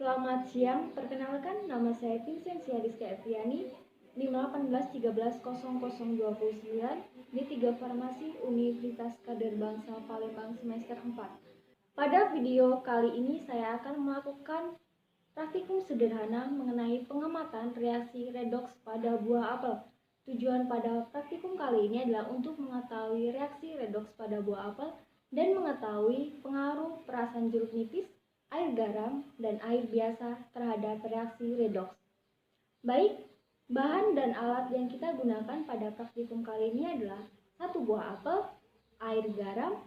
Selamat siang, perkenalkan nama saya Vincentia Rizky Eviani, 518130029 di 3 Farmasi Universitas Kader Bangsa Palembang semester 4. Pada video kali ini saya akan melakukan praktikum sederhana mengenai pengamatan reaksi redoks pada buah apel. Tujuan pada praktikum kali ini adalah untuk mengetahui reaksi redoks pada buah apel dan mengetahui pengaruh perasan jeruk nipis, air garam, dan air biasa terhadap reaksi redoks. Baik, bahan dan alat yang kita gunakan pada praktikum kali ini adalah 1 buah apel, air garam,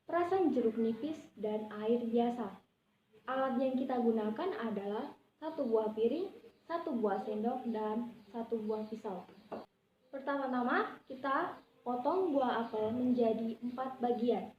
perasan jeruk nipis, dan air biasa. Alat yang kita gunakan adalah 1 buah piring, 1 buah sendok, dan 1 buah pisau. Pertama-tama kita potong buah apel menjadi 4 bagian.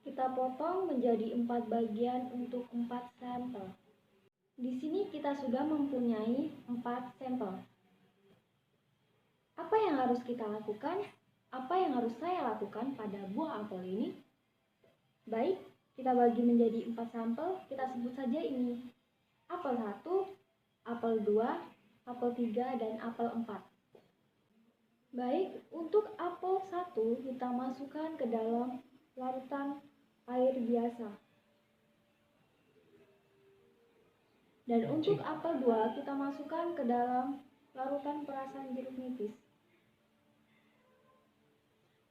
Kita potong menjadi 4 bagian untuk 4 sampel. Di sini kita sudah mempunyai 4 sampel. Apa yang harus kita lakukan? Apa yang harus saya lakukan pada buah apel ini? Baik, kita bagi menjadi 4 sampel, kita sebut saja ini apel 1, apel 2, apel 3, dan apel 4. Baik, untuk apel 1 kita masukkan ke dalam larutan air biasa. Dan untuk apel 2 kita masukkan ke dalam larutan perasan jeruk nipis.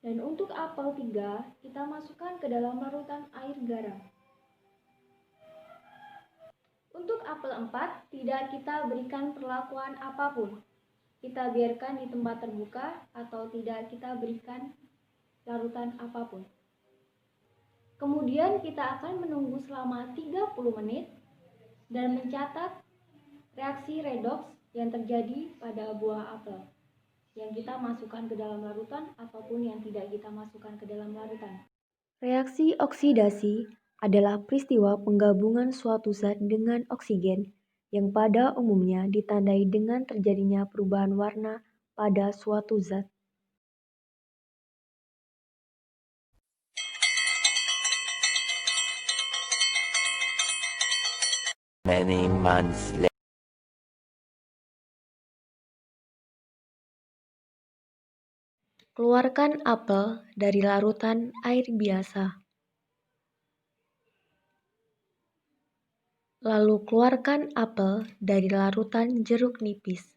Dan untuk apel 3 kita masukkan ke dalam larutan air garam. Untuk apel 4 tidak kita berikan perlakuan apapun. Kita biarkan di tempat terbuka atau tidak kita berikan larutan apapun. Kemudian kita akan menunggu selama 30 menit dan mencatat reaksi redoks yang terjadi pada buah apel yang kita masukkan ke dalam larutan ataupun yang tidak kita masukkan ke dalam larutan. Reaksi oksidasi adalah peristiwa penggabungan suatu zat dengan oksigen yang pada umumnya ditandai dengan terjadinya perubahan warna pada suatu zat. Many months later. Keluarkan apel dari larutan air biasa. Lalu keluarkan apel dari larutan jeruk nipis.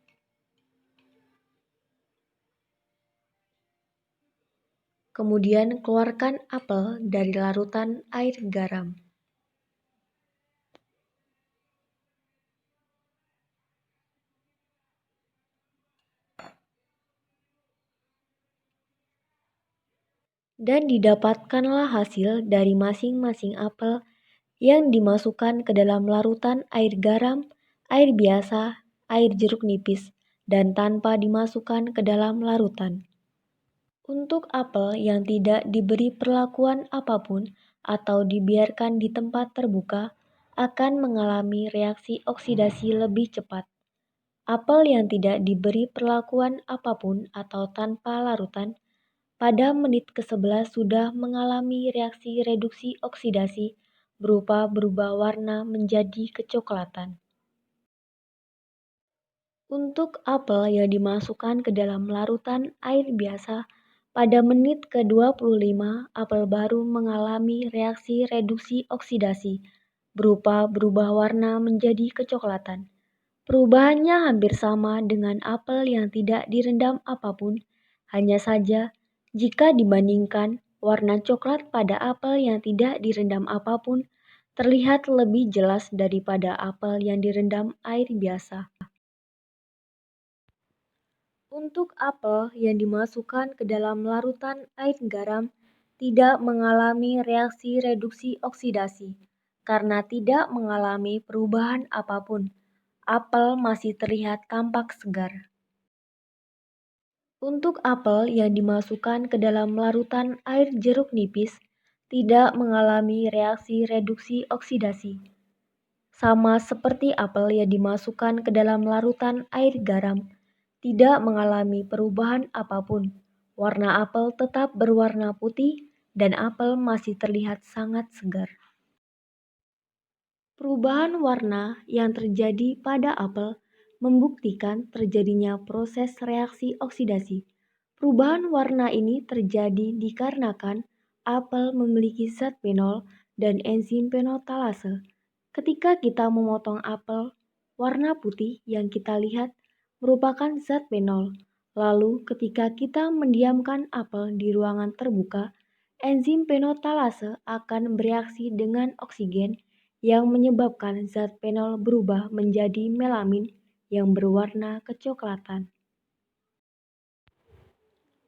Kemudian keluarkan apel dari larutan air garam. Dan didapatkanlah hasil dari masing-masing apel yang dimasukkan ke dalam larutan air garam, air biasa, air jeruk nipis, dan tanpa dimasukkan ke dalam larutan. Untuk apel yang tidak diberi perlakuan apapun atau dibiarkan di tempat terbuka, akan mengalami reaksi oksidasi lebih cepat. Apel yang tidak diberi perlakuan apapun atau tanpa larutan, pada menit ke-11 sudah mengalami reaksi reduksi oksidasi berupa berubah warna menjadi kecoklatan. Untuk apel yang dimasukkan ke dalam larutan air biasa, pada menit ke-25 apel baru mengalami reaksi reduksi oksidasi berupa berubah warna menjadi kecoklatan. Perubahannya hampir sama dengan apel yang tidak direndam apapun, hanya saja jika dibandingkan, warna coklat pada apel yang tidak direndam apapun terlihat lebih jelas daripada apel yang direndam air biasa. Untuk apel yang dimasukkan ke dalam larutan air garam, tidak mengalami reaksi reduksi oksidasi. Karena tidak mengalami perubahan apapun, apel masih terlihat tampak segar. Untuk apel yang dimasukkan ke dalam larutan air jeruk nipis, tidak mengalami reaksi reduksi oksidasi. Sama seperti apel yang dimasukkan ke dalam larutan air garam, tidak mengalami perubahan apapun. Warna apel tetap berwarna putih dan apel masih terlihat sangat segar. Perubahan warna yang terjadi pada apel membuktikan terjadinya proses reaksi oksidasi. Perubahan warna ini terjadi dikarenakan apel memiliki zat fenol dan enzim fenotalase. Ketika kita memotong apel, warna putih yang kita lihat merupakan zat fenol. Lalu ketika kita mendiamkan apel di ruangan terbuka, enzim fenotalase akan bereaksi dengan oksigen yang menyebabkan zat fenol berubah menjadi melamin yang berwarna kecoklatan.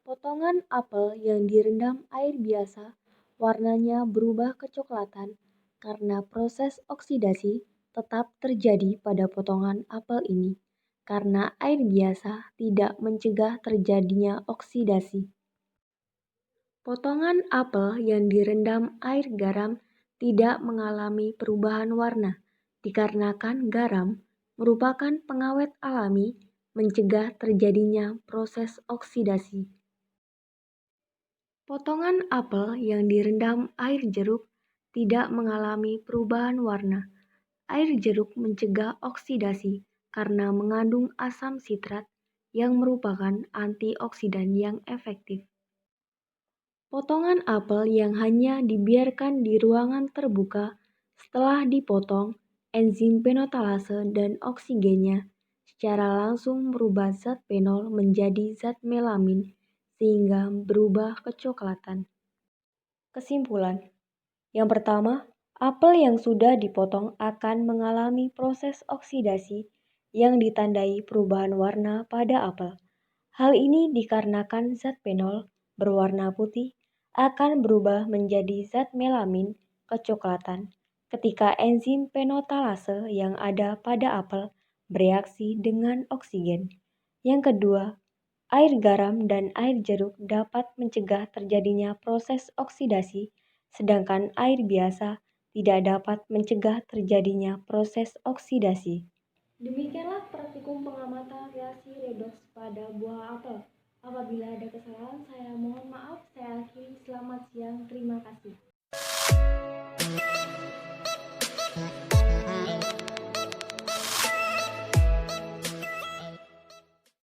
Potongan apel yang direndam air biasa warnanya berubah kecoklatan karena proses oksidasi tetap terjadi pada potongan apel ini karena air biasa tidak mencegah terjadinya oksidasi. Potongan apel yang direndam air garam tidak mengalami perubahan warna dikarenakan garam merupakan pengawet alami mencegah terjadinya proses oksidasi. Potongan apel yang direndam air jeruk tidak mengalami perubahan warna. Air jeruk mencegah oksidasi karena mengandung asam sitrat yang merupakan antioksidan yang efektif. Potongan apel yang hanya dibiarkan di ruangan terbuka setelah dipotong, enzim fenotalase dan oksigennya secara langsung merubah zat fenol menjadi zat melamin sehingga berubah kecoklatan. Kesimpulan. Yang pertama, apel yang sudah dipotong akan mengalami proses oksidasi yang ditandai perubahan warna pada apel. Hal ini dikarenakan zat fenol berwarna putih akan berubah menjadi zat melamin kecoklatan ketika enzim fenotalase yang ada pada apel bereaksi dengan oksigen. Yang kedua, air garam dan air jeruk dapat mencegah terjadinya proses oksidasi, sedangkan air biasa tidak dapat mencegah terjadinya proses oksidasi. Demikianlah praktikum pengamatan reaksi redoks pada buah apel. Apabila ada kesalahan, saya mohon maaf. Saya akhiri. Selamat siang. Terima kasih.